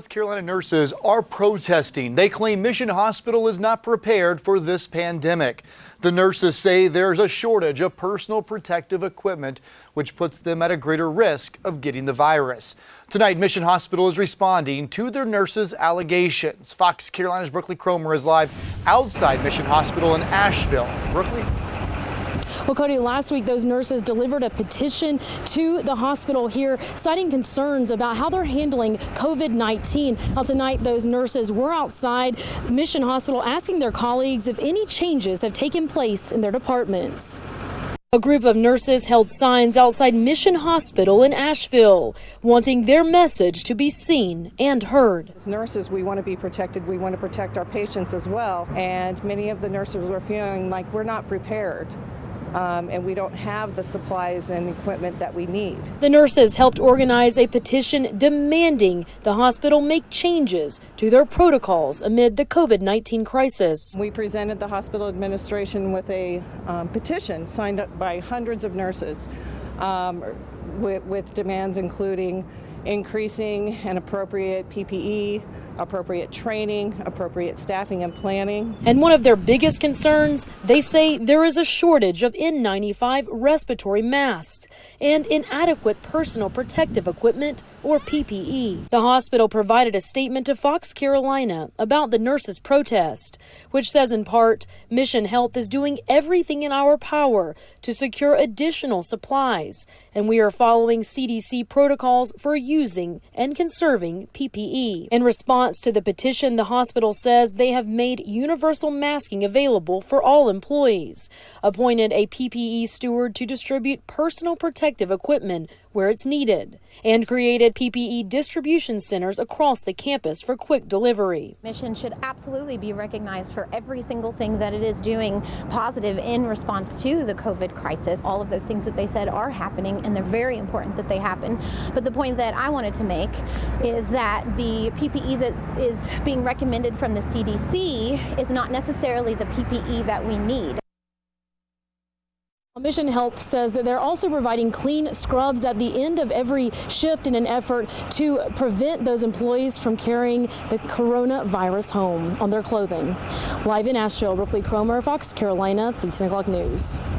North Carolina nurses are protesting. They claim Mission Hospital is not prepared for this pandemic. The nurses say there's a shortage of personal protective equipment, which puts them at a greater risk of getting the virus. Tonight, Mission Hospital is responding to their nurses' allegations. Fox Carolina's Brookley Cromer is live outside Mission Hospital in Asheville. Brookley? Well, Cody, last week those nurses delivered a petition to the hospital here citing concerns about how they're handling COVID-19. Now tonight those nurses were outside Mission Hospital asking their colleagues if any changes have taken place in their departments. A group of nurses held signs outside Mission Hospital in Asheville, wanting their message to be seen and heard. As nurses, we want to be protected. We want to protect our patients as well. And many of the nurses were feeling like we're not prepared. And we don't have the supplies and equipment that we need. The nurses helped organize a petition demanding the hospital make changes to their protocols amid the COVID-19 crisis. We presented the hospital administration with a petition signed up by hundreds of nurses with demands including increasing an appropriate PPE, appropriate training, appropriate staffing and planning. And one of their biggest concerns, they say there is a shortage of N95 respiratory masks and inadequate personal protective equipment or PPE. The hospital provided a statement to Fox Carolina about the nurses' protest, which says in part, Mission Health is doing everything in our power to secure additional supplies, and we are following CDC protocols for using and conserving PPE. In response to the petition, the hospital says they have made universal masking available for all employees, appointed a PPE steward to distribute personal protective equipment where it's needed, and created PPE distribution centers across the campus for quick delivery. Mission should absolutely be recognized for every single thing that it is doing positive in response to the COVID crisis. All of those things that they said are happening, and they're very important that they happen. But the point that I wanted to make is that the PPE that is being recommended from the CDC is not necessarily the PPE that we need. Mission Health says that they're also providing clean scrubs at the end of every shift in an effort to prevent those employees from carrying the coronavirus home on their clothing. Live in Asheville, Brookley Cromer, Fox Carolina, 10 o'clock news.